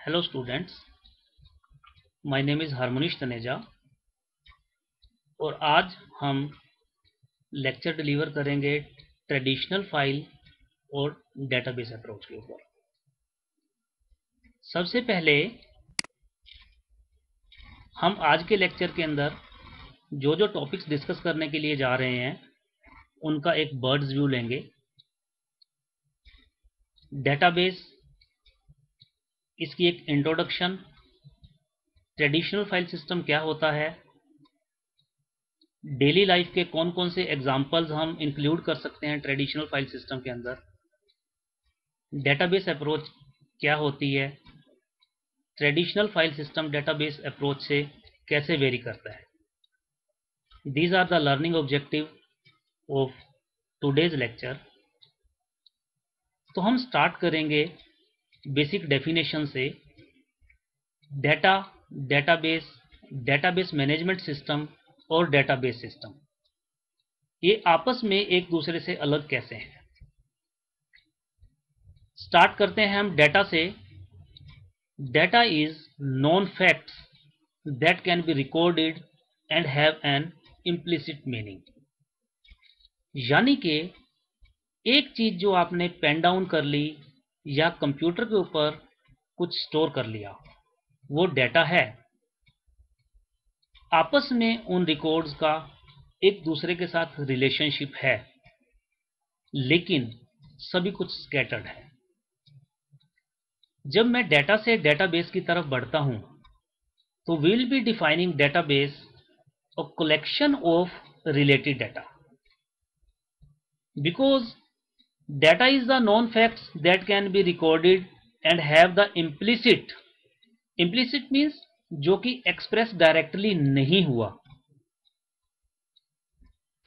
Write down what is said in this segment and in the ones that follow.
Hello students, my name is Harmonish Taneja और आज हम लेक्चर डिलीवर करेंगे ट्रेडिशनल फाइल और डेटाबेस अप्रोच के ऊपर। सबसे पहले हम आज के लेक्चर के अंदर जो जो टॉपिक्स डिस्कस करने के लिए जा रहे हैं उनका एक बर्ड्स व्यू लेंगे। डेटाबेस, इसकी एक इंट्रोडक्शन, ट्रेडिशनल फाइल सिस्टम क्या होता है, डेली लाइफ के कौन कौन से एग्जाम्पल्स हम इंक्लूड कर सकते हैं ट्रेडिशनल फाइल सिस्टम के अंदर, डेटाबेस अप्रोच क्या होती है, traditional file system database approach से कैसे वेरी करता है। These are the learning objective of today's lecture. तो हम स्टार्ट करेंगे बेसिक डेफिनेशन से। Data, database, database management system और डेटाबेस सिस्टम, ये आपस में एक दूसरे से अलग कैसे हैं। स्टार्ट करते हैं हम डेटा से। Data is non facts that can be recorded and have an implicit meaning. यानी कि एक चीज जो आपने पेन डाउन कर ली या कंप्यूटर के ऊपर कुछ स्टोर कर लिया, वो डेटा है। आपस में उन रिकॉर्ड्स का एक दूसरे के साथ रिलेशनशिप है, लेकिन सभी कुछ स्कैटर्ड है। जब मैं डेटा से डेटाबेस की तरफ बढ़ता हूं तो will be defining database a collection of related data, because data is the known facts that can be recorded and have the implicit means जो कि एक्सप्रेस डायरेक्टली नहीं हुआ।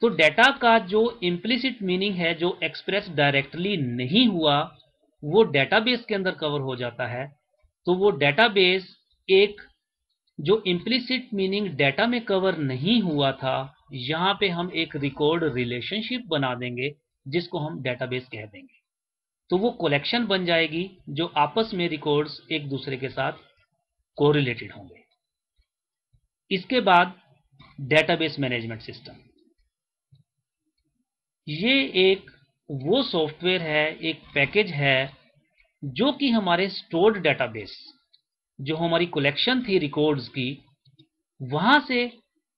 तो डेटा का जो इम्प्लिसिट मीनिंग है, जो एक्सप्रेस डायरेक्टली नहीं हुआ, वो डेटाबेस के अंदर कवर हो जाता है। तो वो डेटाबेस एक जो इम्प्लिसिट मीनिंग डेटा में कवर नहीं हुआ था, यहां पे हम एक रिकॉर्ड रिलेशनशिप बना देंगे जिसको हम डेटाबेस कह देंगे। तो वो कलेक्शन बन जाएगी जो आपस में रिकॉर्ड्स एक दूसरे के साथ कोरिलेटेड होंगे। इसके बाद डेटाबेस मैनेजमेंट सिस्टम, ये एक वो सॉफ्टवेयर है, एक पैकेज है जो कि हमारे स्टोर्ड डेटाबेस, जो हमारी कलेक्शन थी रिकॉर्ड्स की, वहां से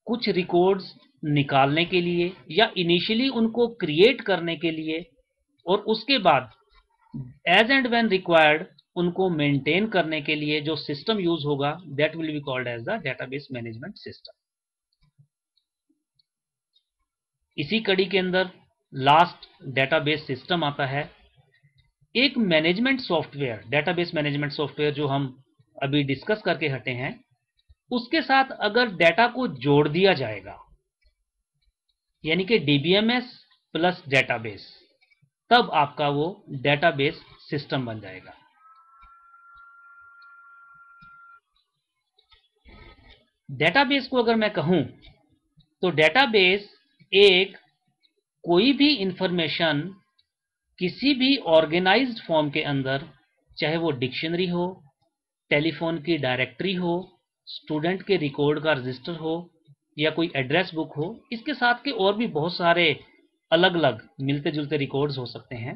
कुछ रिकॉर्ड्स निकालने के लिए या इनिशियली उनको क्रिएट करने के लिए, और उसके बाद एज एंड व्हेन रिक्वायर्ड उनको मेंटेन करने के लिए जो सिस्टम यूज होगा, that will be called as the database management system. इसी कड़ी के अंदर लास्ट डेटाबेस सिस्टम आता है। एक management software, database management software जो हम अभी डिस्कस करके हटे हैं, उसके साथ अगर डेटा को जोड़ दिया जाएगा, यानी कि डीबीएमएस प्लस डेटाबेस, तब आपका वो डेटाबेस सिस्टम बन जाएगा। डेटाबेस को अगर मैं कहूं तो डेटाबेस एक कोई भी इंफॉर्मेशन किसी भी ऑर्गेनाइज्ड फॉर्म के अंदर, चाहे वो डिक्शनरी हो, टेलीफोन की डायरेक्टरी हो, स्टूडेंट के रिकॉर्ड का रजिस्टर हो, या कोई एड्रेस बुक हो, इसके साथ के और भी बहुत सारे अलग अलग मिलते जुलते रिकॉर्ड्स हो सकते हैं,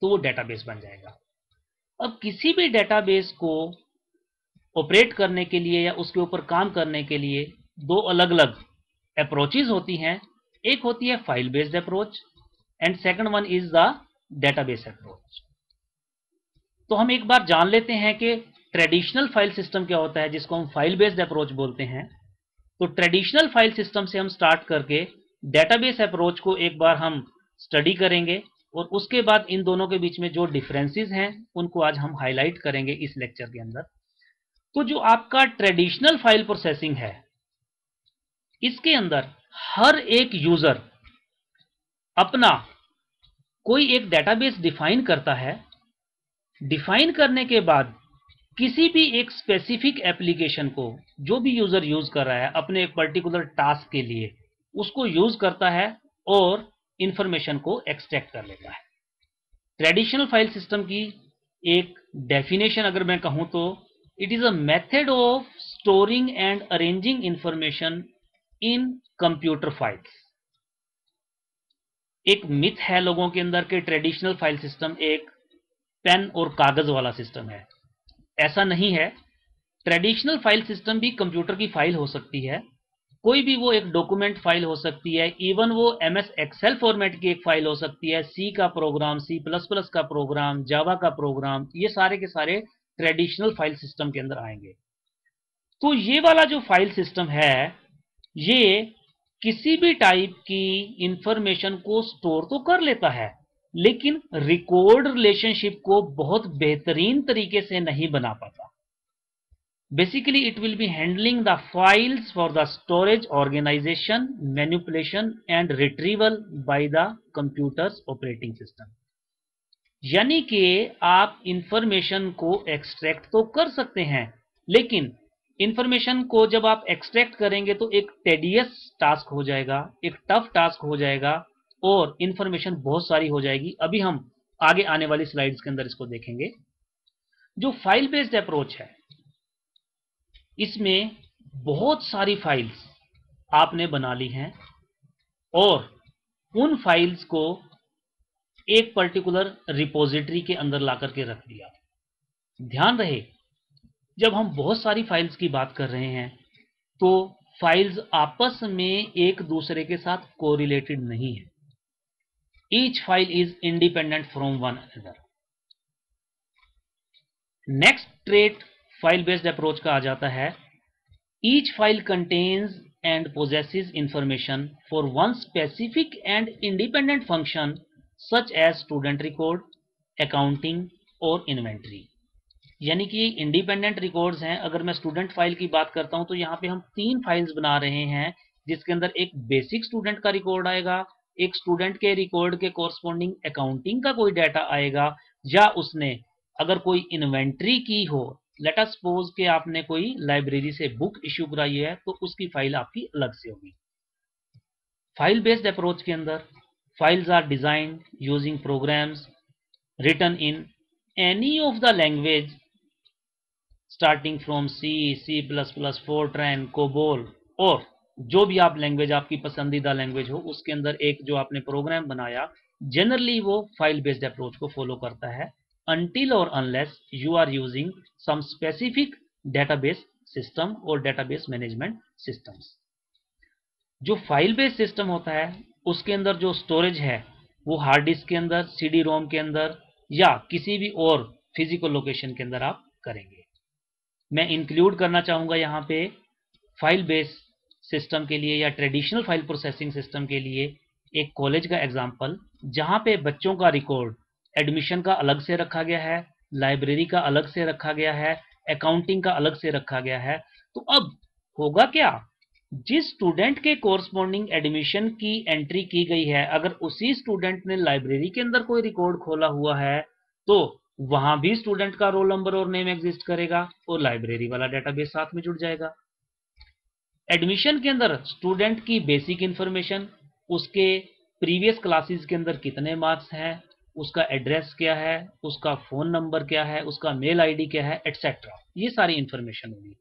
तो वो डेटाबेस बन जाएगा। अब किसी भी डेटाबेस को ऑपरेट करने के लिए या उसके ऊपर काम करने के लिए दो अलग अलग अप्रोचेज होती हैं। एक होती है file based approach and second one is the database approach. तो हम एक बार जान लेते हैं कि ट्रेडिशनल फाइल सिस्टम क्या होता है, जिसको हम फाइल बेस्ड अप्रोच बोलते हैं। तो ट्रेडिशनल फाइल सिस्टम से हम स्टार्ट करके डेटाबेस अप्रोच को एक बार हम स्टडी करेंगे, और उसके बाद इन दोनों के बीच में जो डिफरेंसेस हैं उनको आज हम हाईलाइट करेंगे इस लेक्चर के अंदर। तो जो आपका ट्रेडिशनल फाइल प्रोसेसिंग है, इसके अंदर हर एक यूजर अपना कोई एक डेटाबेस डिफाइन करता है। डिफाइन करने के बाद किसी भी एक स्पेसिफिक एप्लीकेशन को जो भी यूजर यूज कर रहा है अपने एक पर्टिकुलर टास्क के लिए, उसको यूज करता है और इंफॉर्मेशन को एक्सट्रैक्ट कर लेता है। ट्रेडिशनल फाइल सिस्टम की एक डेफिनेशन अगर मैं कहूं तो it is a method of storing and arranging information in computer files. एक मिथ है लोगों के अंदर के ट्रेडिशनल फाइल सिस्टम एक पेन और कागज वाला सिस्टम है। ऐसा नहीं है। ट्रेडिशनल फाइल सिस्टम भी कंप्यूटर की फाइल हो सकती है, कोई भी वो एक डॉक्यूमेंट फाइल हो सकती है, इवन वो MS एक्सेल फॉर्मेट की एक फाइल हो सकती है, सी का प्रोग्राम, C++ का प्रोग्राम, जावा का प्रोग्राम, ये सारे के सारे ट्रेडिशनल फाइल सिस्टम के अंदर आएंगे। तो ये वाला जो फाइल सिस्टम है, ये किसी भी टाइप की इंफॉर्मेशन को स्टोर तो कर लेता है, लेकिन रिकॉर्ड रिलेशनशिप को बहुत बेहतरीन तरीके से नहीं बना पाता। Basically, it will be handling the files for the storage, organization, manipulation and retrieval by the computer's operating system. यानी कि आप इंफॉर्मेशन को एक्सट्रैक्ट तो कर सकते हैं, लेकिन इंफॉर्मेशन को जब आप एक्सट्रैक्ट करेंगे तो एक टेडियस टास्क हो जाएगा, एक टफ टास्क हो जाएगा और इंफॉर्मेशन बहुत सारी हो जाएगी। अभी हम आगे आने वाली स्लाइड्स के अंदर इसको देखेंगे। जो फाइल बेस्ड अप्रोच है, इसमें बहुत सारी फाइल्स आपने बना ली हैं और उन फाइल्स को एक पर्टिकुलर रिपोजिटरी के अंदर ला करके रख दिया। ध्यान रहे, जब हम बहुत सारी फाइल्स की बात कर रहे हैं तो फाइल्स आपस में एक दूसरे के साथ कोरिलेटेड नहीं है। Each file is independent from one another. Next trait file based approach का आ जाता है, each file contains and possesses information for one specific and independent function such as student record, accounting और inventory। यानी कि independent records हैं। अगर मैं student file की बात करता हूं तो यहाँ पे हम 3 फाइल्स बना रहे हैं, जिसके अंदर एक बेसिक स्टूडेंट का रिकॉर्ड आएगा, एक स्टूडेंट के रिकॉर्ड के कोरस्पॉन्डिंग अकाउंटिंग का कोई डाटा आएगा, या उसने अगर कोई इन्वेंट्री की हो, लेट अस सपोज कि आपने कोई लाइब्रेरी से बुक इश्यू कराई है तो उसकी फाइल आपकी अलग से होगी। फाइल बेस्ड अप्रोच के अंदर files are designed using programs written in any of the language starting from C++, Fortran, COBOL, और जो भी आप लैंग्वेज आपकी पसंदीदा लैंग्वेज हो उसके अंदर एक जो आपने प्रोग्राम बनाया, जनरली वो फाइल बेस्ड अप्रोच को फॉलो करता है until or unless you are using some specific database system or database management systems। जो फाइल बेस्ड सिस्टम होता है उसके अंदर जो स्टोरेज है वो हार्ड डिस्क के अंदर, CD-ROM के अंदर या किसी भी और फिजिकल लोकेशन के अंदर आप करेंगे। मैं इंक्लूड करना चाहूंगा यहाँ पे फाइल बेस्ड सिस्टम के लिए या ट्रेडिशनल फाइल प्रोसेसिंग सिस्टम के लिए एक कॉलेज का एग्जाम्पल, जहां पे बच्चों का रिकॉर्ड एडमिशन का अलग से रखा गया है, लाइब्रेरी का अलग से रखा गया है, अकाउंटिंग का अलग से रखा गया है। तो अब होगा क्या, जिस स्टूडेंट के कोरस्पॉन्डिंग एडमिशन की एंट्री की गई है, अगर उसी स्टूडेंट ने लाइब्रेरी के अंदर कोई रिकॉर्ड खोला हुआ है तो वहां भी स्टूडेंट का रोल नंबर और नेम एग्जिस्ट करेगा और लाइब्रेरी वाला डेटाबेस साथ में जुड़ जाएगा। एडमिशन के अंदर स्टूडेंट की बेसिक इंफॉर्मेशन, उसके प्रीवियस क्लासेस के अंदर कितने मार्क्स हैं, उसका एड्रेस क्या है, उसका फोन नंबर क्या है, उसका मेल आईडी क्या है, एटसेट्रा, ये सारी इंफॉर्मेशन होगी।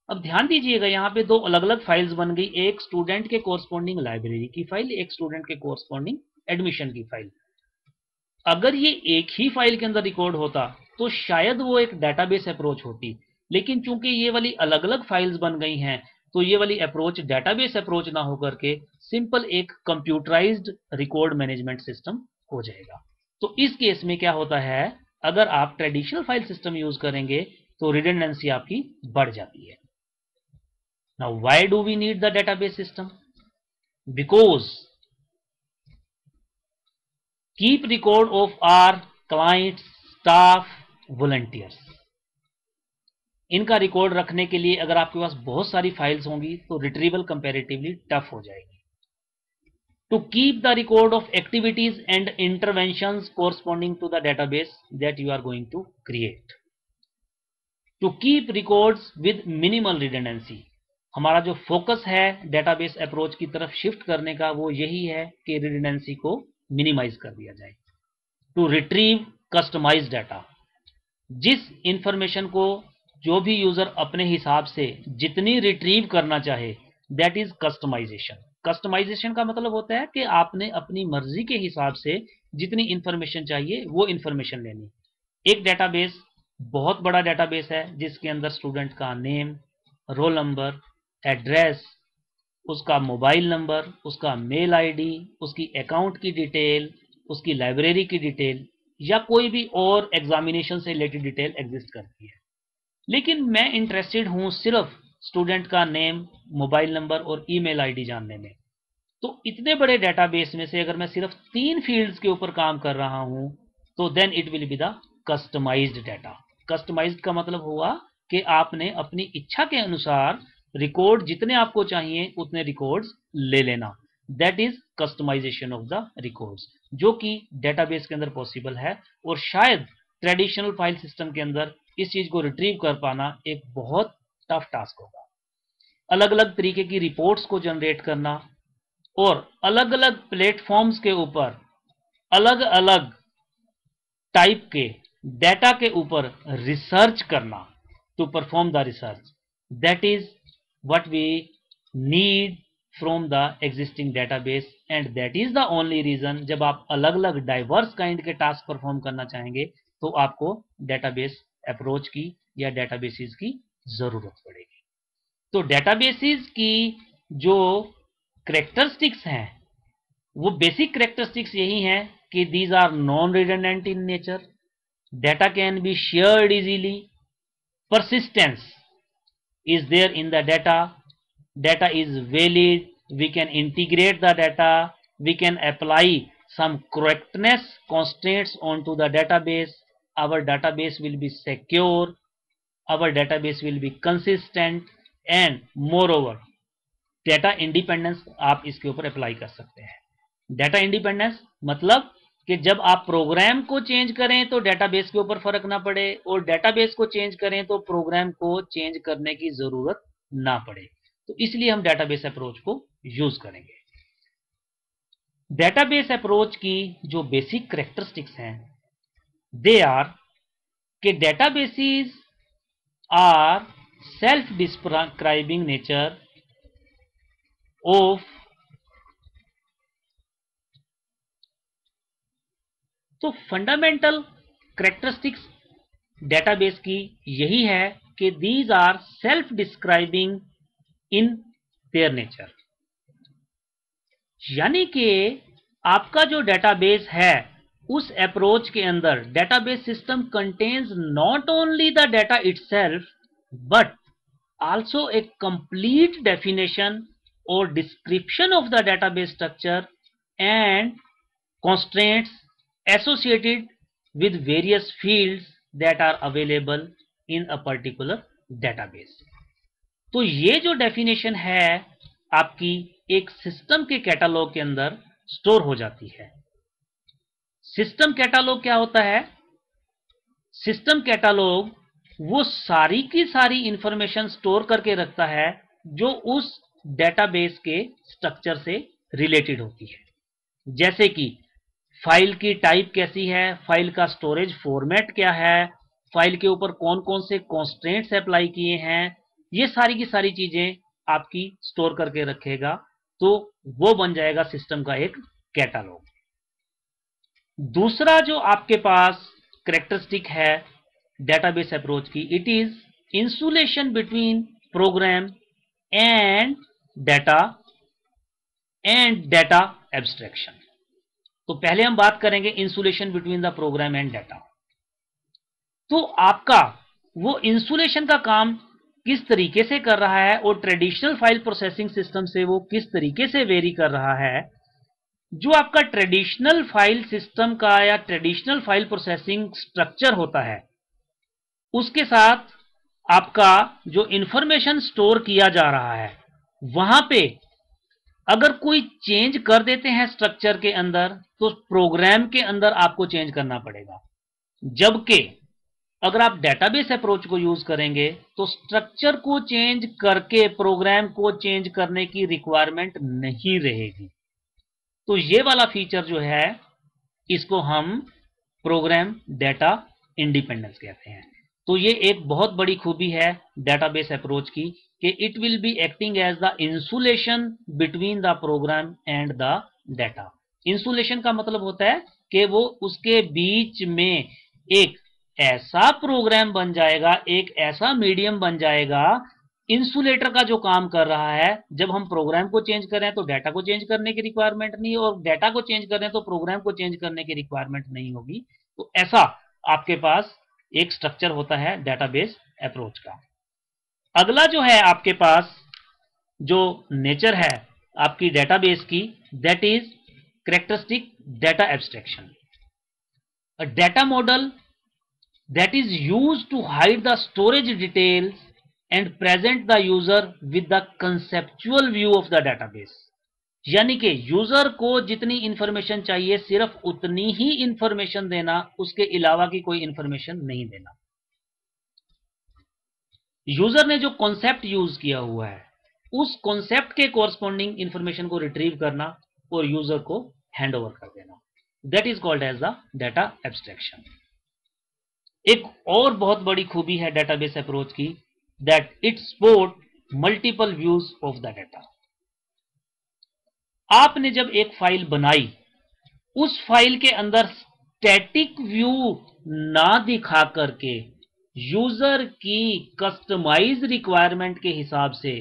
अब ध्यान दीजिएगा, यहाँ पे 2 अलग अलग फाइल्स बन गई, एक स्टूडेंट के कोरस्पॉन्डिंग लाइब्रेरी की फाइल, एक स्टूडेंट के कोरस्पॉन्डिंग एडमिशन की फाइल। अगर ये एक ही फाइल के अंदर रिकॉर्ड होता तो शायद वो एक डेटाबेस अप्रोच होती, लेकिन चूंकि ये वाली अलग अलग फाइल्स बन गई हैं तो ये वाली अप्रोच डेटाबेस अप्रोच ना होकर के सिंपल एक कंप्यूटराइज्ड रिकॉर्ड मैनेजमेंट सिस्टम हो जाएगा। तो इस केस में क्या होता है, अगर आप ट्रेडिशनल फाइल सिस्टम यूज करेंगे तो रिडंडेंसी आपकी बढ़ जाती है। Now why do we need the database system? Because keep record of our clients, staff, volunteers। इनका रिकॉर्ड रखने के लिए अगर आपके पास बहुत सारी फाइल्स होंगी तो रिट्रीवल कंपैरेटिवली टफ हो जाएगी। To keep the record of activities and interventions corresponding to the database that you are going to create. To keep records with minimal redundancy. हमारा जो फोकस है डेटाबेस अप्रोच की तरफ shift करने का वो यही है कि रिडंडेंसी को मिनिमाइज कर दिया जाए। टू रिट्रीव कस्टमाइज डाटा, जिस इंफॉर्मेशन को जो भी यूजर अपने हिसाब से जितनी रिट्रीव करना चाहे, दैट इज कस्टमाइजेशन। कस्टमाइजेशन का मतलब होता है कि आपने अपनी मर्जी के हिसाब से जितनी इंफॉर्मेशन चाहिए वो इंफॉर्मेशन लेनी। एक डेटाबेस बहुत बड़ा डेटाबेस है जिसके अंदर स्टूडेंट का नेम, रोल नंबर, एड्रेस, उसका मोबाइल नंबर, उसका मेल आईडी, उसकी अकाउंट की डिटेल, उसकी लाइब्रेरी की डिटेल या कोई भी और एग्जामिनेशन से रिलेटेड डिटेल एग्जिस्ट करती है। लेकिन मैं इंटरेस्टेड हूं सिर्फ स्टूडेंट का नेम, मोबाइल नंबर और ईमेल आईडी जानने में। तो इतने बड़े डेटाबेस में से अगर मैं सिर्फ 3 फील्ड्स के ऊपर काम कर रहा हूं तो then it will be the customised data. Customised का मतलब हुआ कि आपने अपनी इच्छा के अनुसार रिकॉर्ड जितने आपको चाहिए उतने रिकॉर्ड्स ले लेना। That is customisation of the records, जो कि डेटाबेस के अंदर पॉसिबल है। और शायद ट्रेडिशनल फाइल सिस्टम के अंदर इस चीज को रिट्रीव कर पाना एक बहुत टफ टास्क होगा। अलग अलग तरीके की रिपोर्ट्स को जनरेट करना और अलग अलग प्लेटफॉर्म्स के ऊपर अलग अलग टाइप के डेटा के ऊपर रिसर्च करना, to perform the research, that is what we need from the existing database. And that is the only reason, जब आप अलग अलग डाइवर्स काइंड के टास्क परफॉर्म करना चाहेंगे तो आपको डेटाबेस अप्रोच की या डेटाबेसिस की जरूरत पड़ेगी। तो डेटाबेसिस की जो करेक्टरिस्टिक्स हैं वो बेसिक करेक्टरिस्टिक्स यही हैं कि these are non redundant in nature, data can be shared easily, persistence is there in the data is valid, we can integrate the data, we can apply some correctness constraints onto the database, our database will be secure, our database will be consistent, and moreover data independence आप इसके ऊपर apply कर सकते हैं। Data independence मतलब कि जब आप प्रोग्राम को चेंज करें तो डेटाबेस के ऊपर फर्क ना पड़े, और डेटाबेस को चेंज करें तो प्रोग्राम को चेंज करने की जरूरत ना पड़े। तो इसलिए हम डेटाबेस अप्रोच को यूज करेंगे। डेटाबेस अप्रोच की जो बेसिक करेक्टरिस्टिक्स हैं दे आर कि databases are self describing nature of, तो फंडामेंटल करेक्टरिस्टिक्स डेटाबेस की यही है कि these are self describing in their nature, यानी कि आपका जो डेटाबेस है उस अप्रोच के अंदर database system contains not only the data itself but also a complete definition or description of the database structure and constraints associated with various fields that are available in a particular database। तो ये जो definition है आपकी एक system के catalogue के अंदर store हो जाती है। सिस्टम कैटालॉग क्या होता है? सिस्टम कैटालॉग वो सारी की सारी इंफॉर्मेशन स्टोर करके रखता है जो उस डेटाबेस के स्ट्रक्चर से रिलेटेड होती है। जैसे कि फाइल की टाइप कैसी है, फाइल का स्टोरेज फॉर्मेट क्या है, फाइल के ऊपर कौन कौन से कॉन्स्ट्रेंट्स अप्लाई किए हैं, ये सारी की सारी चीजें आपकी स्टोर करके रखेगा। तो वो बन जाएगा सिस्टम का एक कैटालॉग। दूसरा जो आपके पास करेक्टरिस्टिक है डेटाबेस अप्रोच की, it is insulation between program and data abstraction. तो पहले हम बात करेंगे insulation between the program and data. तो आपका वो इंसुलेशन का काम किस तरीके से कर रहा है और ट्रेडिशनल फाइल प्रोसेसिंग सिस्टम से वो किस तरीके से वेरी कर रहा है। जो आपका ट्रेडिशनल फाइल सिस्टम का या ट्रेडिशनल फाइल प्रोसेसिंग स्ट्रक्चर होता है उसके साथ आपका जो इंफॉर्मेशन स्टोर किया जा रहा है वहां पे अगर कोई चेंज कर देते हैं स्ट्रक्चर के अंदर तो प्रोग्राम के अंदर आपको चेंज करना पड़ेगा। जबकि अगर आप डेटाबेस अप्रोच को यूज करेंगे तो स्ट्रक्चर को चेंज करके प्रोग्राम को चेंज करने की रिक्वायरमेंट नहीं रहेगी। तो ये वाला फीचर जो है इसको हम प्रोग्राम डेटा इंडिपेंडेंस कहते हैं। तो ये एक बहुत बड़ी खूबी है डेटाबेस अप्रोच की कि it will be acting as the insulation between the program and the data. Insulation का मतलब होता है कि वो उसके बीच में एक ऐसा प्रोग्राम बन जाएगा, एक ऐसा मीडियम बन जाएगा, इंसुलेटर का जो काम कर रहा है। जब हम प्रोग्राम को चेंज कर रहे हैं तो डाटा को चेंज करने की रिक्वायरमेंट नहीं है, और डाटा को चेंज कर रहे हैं तो प्रोग्राम को चेंज करने की रिक्वायरमेंट नहीं होगी। तो ऐसा आपके पास एक स्ट्रक्चर होता है डेटाबेस अप्रोच का। अगला जो है आपके पास जो नेचर है आपकी डेटाबेस की, that is characteristic data abstraction. A data model that is used to hide the storage details and present the user with the conceptual view of the database। यानी कि यूजर को जितनी इंफॉर्मेशन चाहिए सिर्फ उतनी ही इंफॉर्मेशन देना, उसके अलावा की कोई इंफॉर्मेशन नहीं देना। यूजर ने जो कॉन्सेप्ट यूज किया हुआ है उस कॉन्सेप्ट के कोरस्पॉन्डिंग इंफॉर्मेशन को रिट्रीव करना और यूजर को हैंड ओवर कर देना, that is called as the data abstraction. एक और बहुत बड़ी खूबी है डेटाबेस अप्रोच की, that it support multiple views of the data. आपने जब एक फाइल बनाई, उस फाइल के अंदर स्टैटिक व्यू ना दिखा करके यूजर की कस्टमाइज रिक्वायरमेंट के हिसाब से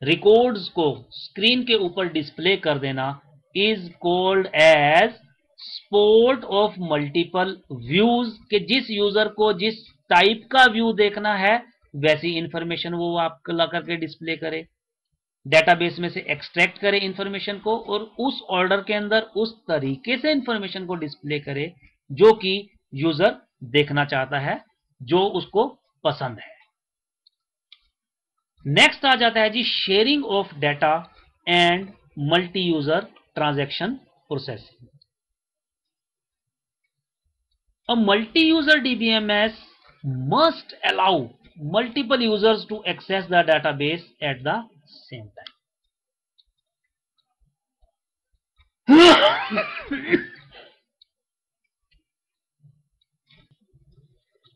रिकॉर्ड्स को स्क्रीन के ऊपर डिस्प्ले कर देना is called as support of multiple views. के जिस यूजर को जिस टाइप का व्यू देखना है वैसी इंफॉर्मेशन वो आप ला करके डिस्प्ले करे, डेटाबेस में से एक्सट्रैक्ट करे इंफॉर्मेशन को और उस ऑर्डर के अंदर उस तरीके से इंफॉर्मेशन को डिस्प्ले करे जो कि यूजर देखना चाहता है, जो उसको पसंद है। नेक्स्ट आ जाता है जी sharing of data and multi user transaction processing. A multi-user DBMS must allow multiple users to access the database at the same time।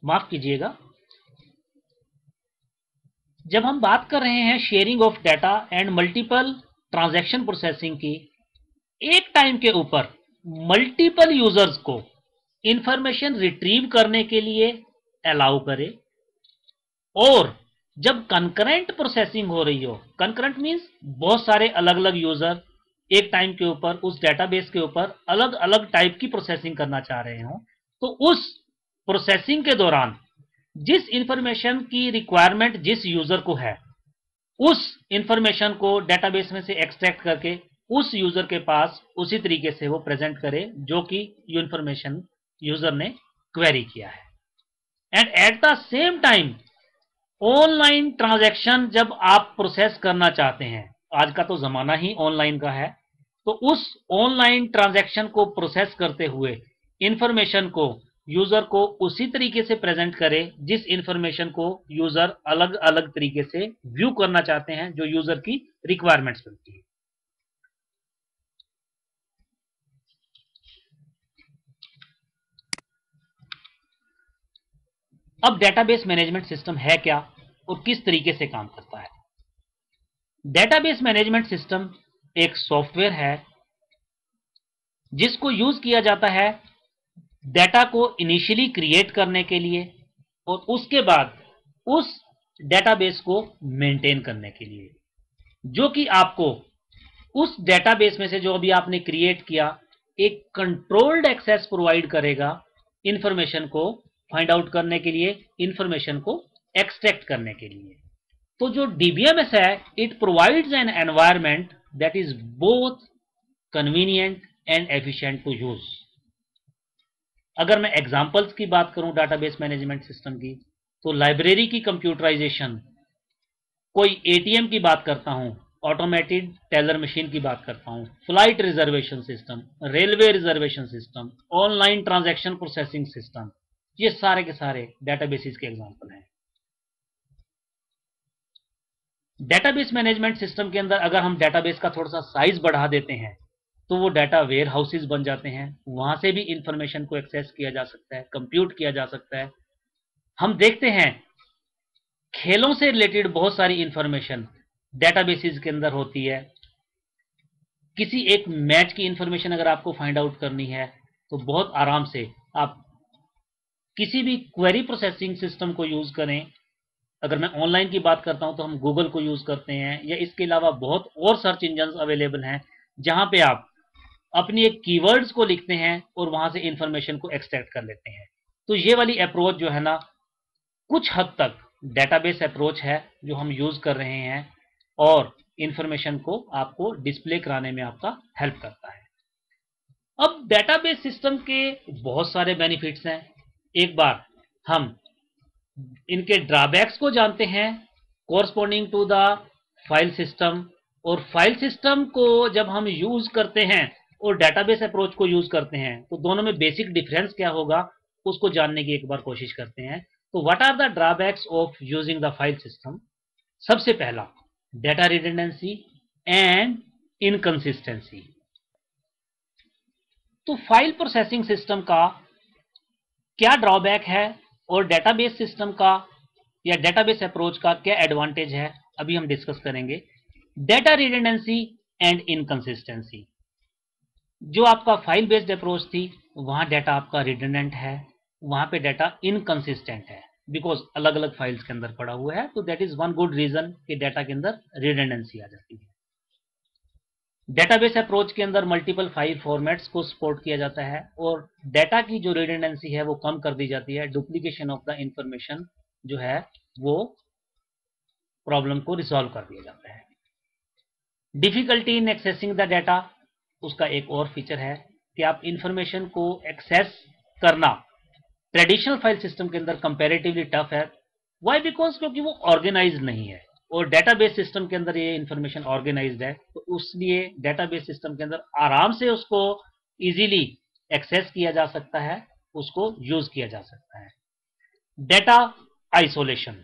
माफ कीजिएगा, जब हम बात कर रहे हैं sharing of data and multiple transaction processing की, एक टाइम के ऊपर मल्टीपल यूजर्स को इंफॉर्मेशन रिट्रीव करने के लिए अलाउ करे, और जब कंकरेंट प्रोसेसिंग हो रही हो, कंकरेंट मींस बहुत सारे अलग अलग यूजर एक टाइम के ऊपर उस डेटाबेस के ऊपर अलग अलग टाइप की प्रोसेसिंग करना चाह रहे हो, तो उस प्रोसेसिंग के दौरान जिस इंफॉर्मेशन की रिक्वायरमेंट जिस यूजर को है उस इंफॉर्मेशन को डेटाबेस में से एक्सट्रैक्ट करके उस यूजर के पास उसी तरीके से वो प्रेजेंट करे जो कि ये इंफॉर्मेशन यूजर ने क्वेरी किया है। And at the same time online transaction जब आप प्रोसेस करना चाहते हैं, आज का तो जमाना ही ऑनलाइन का है, तो उस ऑनलाइन ट्रांजैक्शन को प्रोसेस करते हुए इंफॉर्मेशन को यूजर को उसी तरीके से प्रेजेंट करे जिस इंफॉर्मेशन को यूजर अलग अलग तरीके से व्यू करना चाहते हैं, जो यूजर की रिक्वायरमेंट्स बनती है। अब डेटाबेस मैनेजमेंट सिस्टम है क्या और किस तरीके से काम करता है? डेटाबेस मैनेजमेंट सिस्टम एक सॉफ्टवेयर है जिसको यूज किया जाता है डेटा को इनिशियली क्रिएट करने के लिए और उसके बाद उस डेटाबेस को मेंटेन करने के लिए, जो कि आपको उस डेटाबेस में से जो अभी आपने क्रिएट किया एक कंट्रोल्ड एक्सेस प्रोवाइड करेगा इंफॉर्मेशन को फाइंड आउट करने के लिए, इंफॉर्मेशन को एक्सट्रैक्ट करने के लिए। तो जो डीबीएमएस है, it provides an environment that is both convenient and efficient to use. अगर मैं एग्जांपल्स की बात करूं डेटाबेस मैनेजमेंट सिस्टम की, तो लाइब्रेरी की कंप्यूटराइजेशन, कोई एटीएम की बात करता हूं, ऑटोमेटेड टेलर मशीन की बात करता हूं, flight reservation system, railway reservation system, online transaction processing system, ये सारे के सारे डेटाबेसिस के एग्जांपल हैं। डेटाबेस मैनेजमेंट सिस्टम के अंदर अगर हम डेटाबेस का थोड़ा सा साइज बढ़ा देते हैं तो वो डाटा वेयर हाउसेज बन जाते हैं, वहां से भी इंफॉर्मेशन को एक्सेस किया जा सकता है, कंप्यूट किया जा सकता है। हम देखते हैं खेलों से रिलेटेड बहुत सारी इंफॉर्मेशन डेटाबेसेस के अंदर होती है। किसी एक मैच की इंफॉर्मेशन अगर आपको फाइंड आउट करनी है तो बहुत आराम से आप किसी भी क्वेरी प्रोसेसिंग सिस्टम को यूज करें। अगर मैं ऑनलाइन की बात करता हूं तो हम गूगल को यूज करते हैं, या इसके अलावा बहुत और सर्च इंजन अवेलेबल हैं जहां पे आप अपनी एक कीवर्ड्स को लिखते हैं और वहां से इंफॉर्मेशन को एक्सट्रैक्ट कर लेते हैं। तो ये वाली अप्रोच जो है ना, कुछ हद तक डेटाबेस अप्रोच है जो हम यूज कर रहे हैं, और इंफॉर्मेशन को आपको डिस्प्ले कराने में आपका हेल्प करता है। अब डेटाबेस सिस्टम के बहुत सारे बेनिफिट्स हैं। एक बार हम इनके ड्रॉबैक्स को जानते हैं corresponding to the file system. और फाइल सिस्टम को जब हम यूज करते हैं और डेटाबेस अप्रोच को यूज करते हैं तो दोनों में बेसिक डिफरेंस क्या होगा उसको जानने की एक बार कोशिश करते हैं। तो what are the drawbacks of using the file system? सबसे पहला, डेटा रिडंडेंसी एंड इनकंसिस्टेंसी। तो फाइल प्रोसेसिंग सिस्टम का क्या ड्रॉबैक है और डेटाबेस सिस्टम का या डेटाबेस अप्रोच का क्या एडवांटेज है, अभी हम डिस्कस करेंगे। Data redundancy and inconsistency. जो आपका फाइल बेस्ड अप्रोच थी वहां डाटा आपका रिडंडेंट है, वहां पे डाटा इनकंसिस्टेंट है बिकॉज अलग अलग फाइल्स के अंदर पड़ा हुआ है। तो that is one good reason कि डाटा के अंदर रिडंडेंसी आ जाती है। डेटाबेस अप्रोच के अंदर मल्टीपल फाइल फॉर्मेट्स को सपोर्ट किया जाता है और डाटा की जो रिडंडेंसी है वो कम कर दी जाती है। डुप्लीकेशन ऑफ द इंफॉर्मेशन जो है वो प्रॉब्लम को रिजॉल्व कर दिया जाता है। Difficulty in accessing the data, उसका एक और फीचर है कि आप इंफॉर्मेशन को एक्सेस करना ट्रेडिशनल फाइल सिस्टम के अंदर कंपैरेटिवली टफ है। वाई? बिकॉज क्योंकि वो ऑर्गेनाइज नहीं है और डेटाबेस सिस्टम के अंदर ये इंफॉर्मेशन ऑर्गेनाइज्ड है, तो इसलिए डेटाबेस सिस्टम के अंदर आराम से उसको इजीली एक्सेस किया जा सकता है, उसको यूज किया जा सकता है। डेटा आइसोलेशन,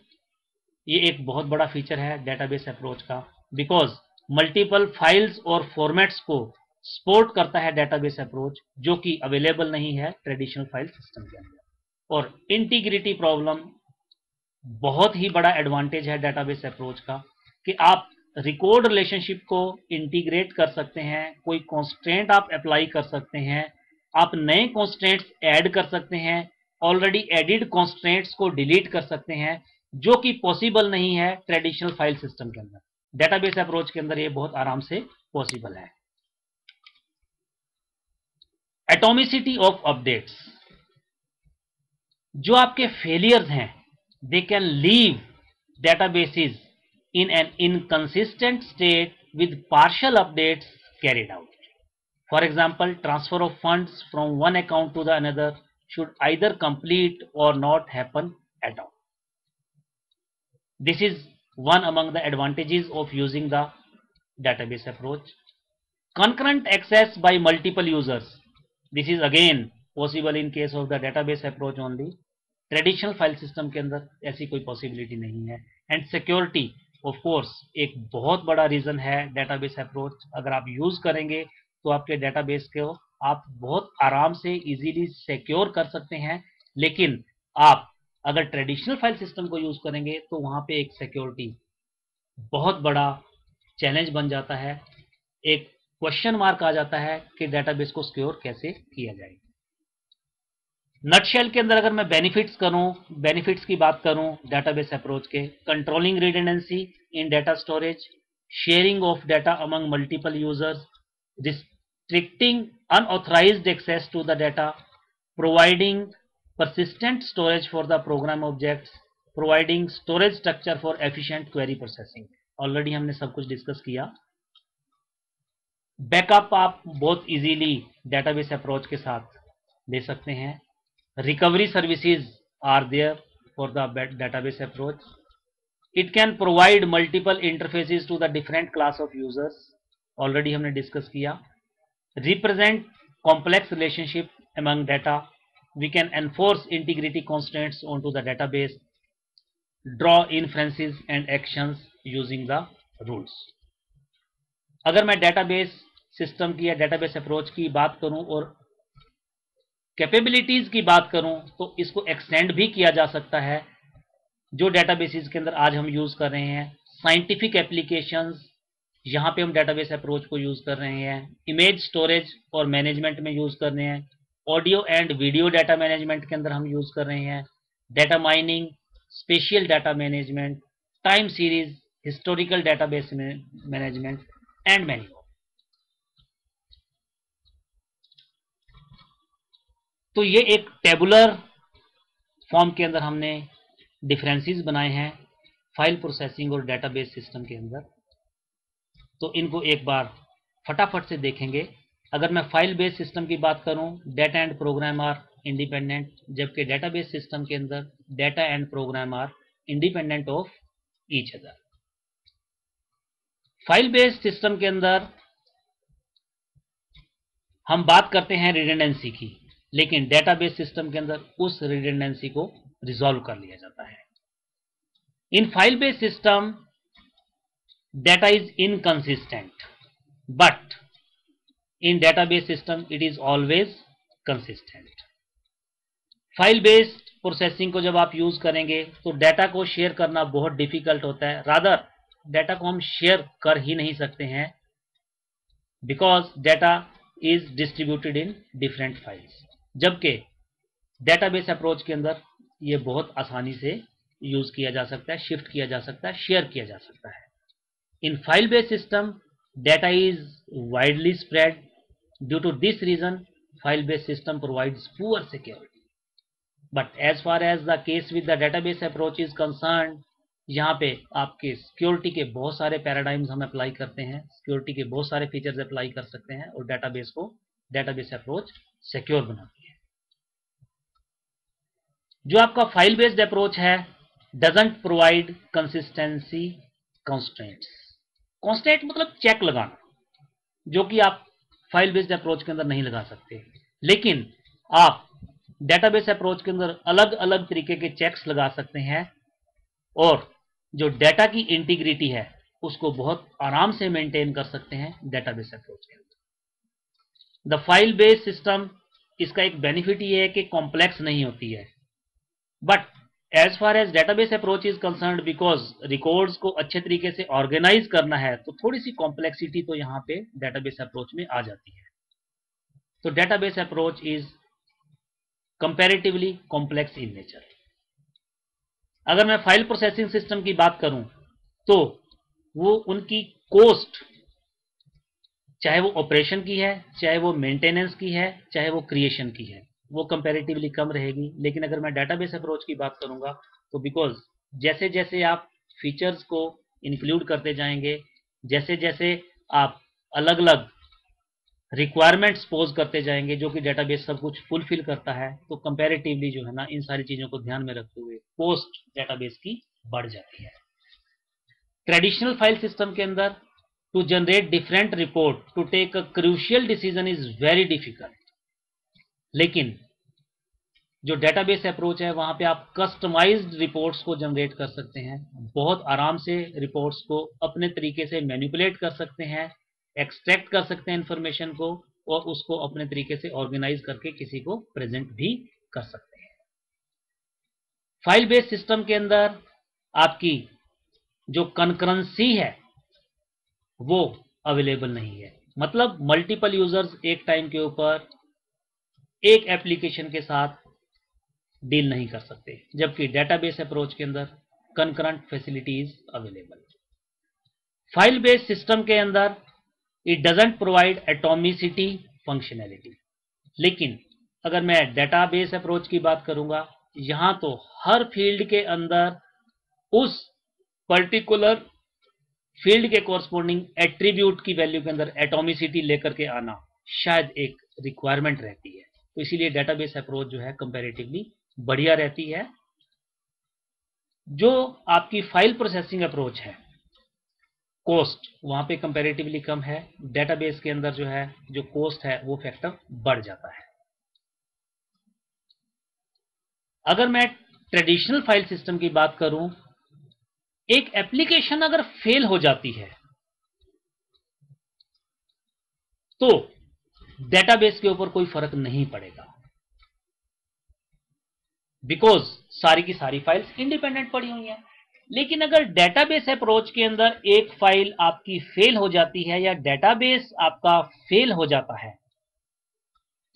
ये एक बहुत बड़ा फीचर है डेटाबेस अप्रोच का, बिकॉज मल्टीपल फाइल्स और फॉर्मेट्स को सपोर्ट करता है डेटाबेस अप्रोच, जो कि अवेलेबल नहीं है ट्रेडिशनल फाइल सिस्टम के अंदर। और इंटीग्रिटी प्रॉब्लम बहुत ही बड़ा एडवांटेज है डेटाबेस अप्रोच का कि आप रिकॉर्ड रिलेशनशिप को इंटीग्रेट कर सकते हैं, कोई कॉन्स्ट्रेंट आप अप्लाई कर सकते हैं, आप नए कॉन्स्ट्रेंट्स ऐड कर सकते हैं, ऑलरेडी एडिड कॉन्स्ट्रेंट्स को डिलीट कर सकते हैं, जो कि पॉसिबल नहीं है ट्रेडिशनल फाइल सिस्टम के अंदर। डेटाबेस अप्रोच के अंदर ये बहुत आराम से पॉसिबल है। एटॉमिसिटी ऑफ अपडेट्स, जो आपके फेलियर्स हैं they can leave databases in an inconsistent state with partial updates carried out. For example, transfer of funds from one account to the another should either complete or not happen at all. This is one among the advantages of using the database approach. Concurrent access by multiple users. This is again possible in case of the database approach only. Traditional file system के अंदर ऐसी कोई possibility नहीं है। And security of course एक बहुत बड़ा reason है डेटाबेस अप्रोच। अगर आप यूज करेंगे तो आपके डेटाबेस को आप बहुत आराम से इजीली सिक्योर कर सकते हैं, लेकिन आप अगर ट्रेडिशनल फाइल सिस्टम को यूज करेंगे तो वहां पे एक सिक्योरिटी बहुत बड़ा चैलेंज बन जाता है, एक क्वेश्चन मार्क आ जाता है कि डेटाबेस को सिक्योर कैसे किया जाए। नटशेल के अंदर अगर मैं बेनिफिट्स की बात करूं डेटाबेस अप्रोच के, controlling redundancy in data storage, sharing of data among multiple users, restricting unauthorised access to the data, providing persistent storage for the program objects, providing storage structure for efficient query processing। Already हमने सब कुछ discuss किया। Backup आप बहुत easily database approach के साथ ले सकते हैं। Recovery services are there for the database approach. It can provide multiple interfaces to the different class of users, already हमने discuss किया। Represent complex relationship among data, we can enforce integrity constraints onto the database, draw inferences and actions using the rules। अगर मैं database system की या database approach की बात करूं और कैपेबिलिटीज की बात करूं तो इसको एक्सटेंड भी किया जा सकता है, जो डेटाबेसेस के अंदर आज हम यूज कर रहे हैं। साइंटिफिक एप्लीकेशंस, यहां पे हम डेटाबेस अप्रोच को यूज कर रहे हैं। इमेज स्टोरेज और मैनेजमेंट में यूज कर रहे हैं। Audio and video data management के अंदर हम यूज कर रहे हैं। Data mining, spatial data management, time series, historical database management and many more. तो ये एक टेबुलर फॉर्म के अंदर हमने डिफरेंसेस बनाए हैं फाइल प्रोसेसिंग और डेटाबेस सिस्टम के अंदर। तो इनको एक बार फटाफट से देखेंगे। अगर मैं फाइल बेस्ड सिस्टम की बात करूं, data and program are independent, जबकि डेटाबेस सिस्टम के अंदर data and program are independent of each other. File based system के अंदर हम बात करते हैं रिडंडेंसी की, लेकिन डेटाबेस सिस्टम के अंदर उस रिडंडेंसी को रिजॉल्व कर लिया जाता है। In file based system data is inconsistent, but in database system it is always consistent. File based processing को जब आप यूज करेंगे तो डाटा को शेयर करना बहुत डिफिकल्ट होता है। रादर डाटा को हम शेयर कर ही नहीं सकते हैं, because data is distributed in different files. जबकि डेटाबेस अप्रोच के अंदर ये बहुत आसानी से यूज किया जा सकता है, शिफ्ट किया जा सकता है, शेयर किया जा सकता है। In file-based system, data is widely spread. Due to this reason, file-based system provides poor security. But as far as the case with the database approach is concerned, यहाँ पे आपके सिक्योरिटी के बहुत सारे पैराडाइम्स हम अप्लाई करते हैं, security के बहुत सारे फीचर्स अप्लाई कर सकते हैं और डेटाबेस अप्रोच सिक्योर बनाती है। जो आपका फाइल बेस्ड अप्रोच है doesn't provide consistency constraints. Constant मतलब चेक लगाना, जो कि आप फाइल बेस्ड अप्रोच के अंदर नहीं लगा सकते, लेकिन आप डेटाबेस अप्रोच के अंदर अलग अलग तरीके के चेक्स लगा सकते हैं और जो डाटा की इंटीग्रिटी है उसको बहुत आराम से मेंटेन कर सकते हैं डेटाबेस अप्रोच के अंदर। द फाइल बेस्ड सिस्टम, इसका एक बेनिफिट ये है कि कॉम्प्लेक्स नहीं होती है, but as far as database approach is concerned, because records को अच्छे तरीके से ऑर्गेनाइज करना है तो थोड़ी सी कॉम्प्लेक्सिटी तो यहाँ पे डेटाबेस अप्रोच में आ जाती है। तो database approach is comparatively complex in nature. अगर मैं फाइल प्रोसेसिंग सिस्टम की बात करूं तो वो उनकी कॉस्ट, चाहे वो ऑपरेशन की है, चाहे वो मेंटेनेंस की है, चाहे वो क्रिएशन की है, वो कंपैरेटिवली कम रहेगी। लेकिन अगर मैं डेटाबेस अप्रोच की बात करूंगा तो बिकॉज जैसे जैसे आप फीचर्स को इंक्लूड करते जाएंगे, जैसे जैसे आप अलग अलग रिक्वायरमेंट्स पोज करते जाएंगे जो कि डेटाबेस सब कुछ फुलफिल करता है, तो कंपैरेटिवली जो है ना इन सारी चीजों को ध्यान में रखते हुए कॉस्ट डेटाबेस की बढ़ जाती है। ट्रेडिशनल फाइल सिस्टम के अंदर to generate different report to take a crucial decision is very difficult. लेकिन जो डेटाबेस अप्रोच है वहां पे आप कस्टमाइज्ड रिपोर्ट्स को जनरेट कर सकते हैं, बहुत आराम से रिपोर्ट्स को अपने तरीके से मैनिपुलेट कर सकते हैं, एक्सट्रैक्ट कर सकते हैं इंफॉर्मेशन को और उसको अपने तरीके से ऑर्गेनाइज करके किसी को प्रेजेंट भी कर सकते हैं। फाइल बेस्ड सिस्टम के अंदर आपकी जो कंकरेंसी है वो अवेलेबल नहीं है, मतलब मल्टीपल यूजर्स एक टाइम के ऊपर एक एप्लीकेशन के साथ डील नहीं कर सकते, जबकि डेटाबेस अप्रोच के अंदर concurrent facilities available. File based system के अंदर it doesn't provide atomicity functionality, लेकिन अगर मैं डेटाबेस अप्रोच की बात करूंगा, यहां तो हर फील्ड के अंदर उस पर्टिकुलर फील्ड के कोरस्पोंडिंग एट्रीब्यूट की वैल्यू के अंदर एटॉमिसिटी लेकर के आना शायद एक रिक्वायरमेंट रहती है। तो इसीलिए डेटाबेस अप्रोच जो है कंपैरेटिवली बढ़िया रहती है। जो आपकी फाइल प्रोसेसिंग अप्रोच है, कॉस्ट वहां पे कंपैरेटिवली कम है, डेटाबेस के अंदर जो है जो कॉस्ट है वो फैक्टर बढ़ जाता है। अगर मैं ट्रेडिशनल फाइल सिस्टम की बात करूं, एक एप्लीकेशन अगर फेल हो जाती है तो डेटाबेस के ऊपर कोई फर्क नहीं पड़ेगा, बिकॉज सारी की सारी फाइल्स इंडिपेंडेंट पड़ी हुई हैं। लेकिन अगर डेटाबेस अप्रोच के अंदर एक फाइल आपकी फेल हो जाती है या डेटाबेस आपका फेल हो जाता है,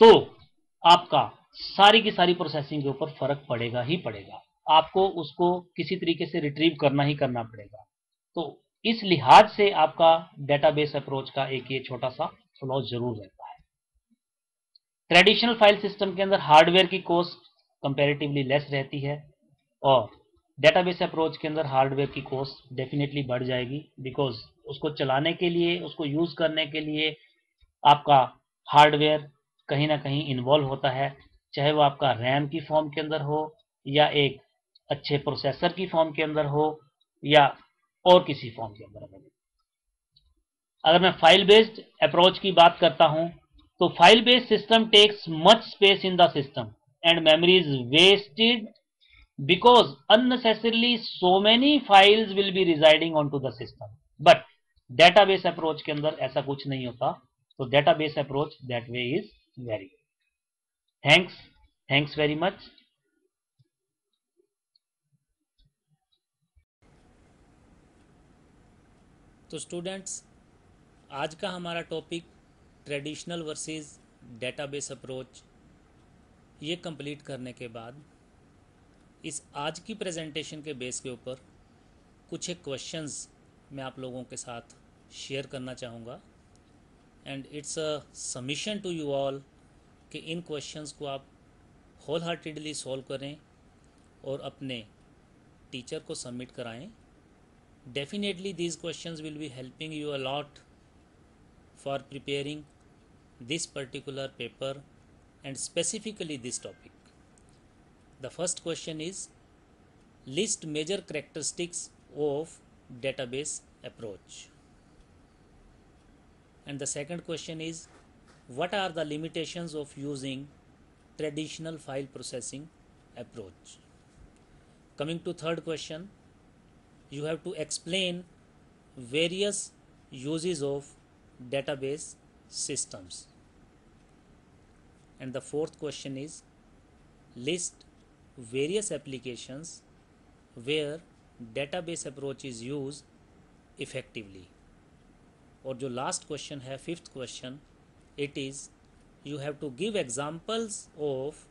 तो आपका सारी की सारी प्रोसेसिंग के ऊपर फर्क पड़ेगा ही पड़ेगा। आपको उसको किसी तरीके से रिट्रीव करना ही करना पड़ेगा। तो इस लिहाज से आपका डेटाबेस अप्रोच का एक ये छोटा सा फ्लॉ जरूर रहता है। ट्रेडिशनल फाइल सिस्टम के अंदर हार्डवेयर की कॉस्ट कंपैरेटिवली लेस रहती है और डेटाबेस अप्रोच के अंदर हार्डवेयर की कॉस्ट डेफिनेटली बढ़ जाएगी, बिकॉज उसको चलाने के लिए, उसको यूज करने के लिए आपका हार्डवेयर कहीं ना कहीं इन्वॉल्व होता है, चाहे वो आपका रैम की फॉर्म के अंदर हो या एक अच्छे प्रोसेसर की फॉर्म के अंदर हो या और किसी फॉर्म के अंदर। अगर मैं फाइल बेस्ड अप्रोच की बात करता हूं, तो file based system takes much space in the system and memory is wasted because unnecessarily so many files will be residing onto the system, but database approach के अंदर ऐसा कुछ नहीं होता। तो database approach that way is very good। Thanks very much। तो students, आज का हमारा topic traditional versus database approach ये कंप्लीट करने के बाद इस आज की प्रेजेंटेशन के बेस के ऊपर कुछ एक क्वेश्चंस मैं आप लोगों के साथ शेयर करना चाहूँगा and it's a submission to you all कि इन क्वेश्चंस को आप होल हार्टेडली सॉल्व करें और अपने टीचर को सबमिट कराएं। Definitely these questions will be helping you a lot for preparing this particular paper and specifically this topic. The first question is list major characteristics of database approach. And the second question is what are the limitations of using traditional file processing approach. Coming to third question, you have to explain various uses of database systems. And the fourth question is list various applications where database approach is used effectively. और जो last question है, fifth question, it is you have to give examples of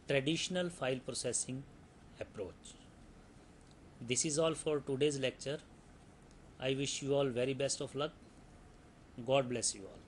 traditional file processing approach. This is all for today's lecture. I wish you all very best of luck. God bless you all.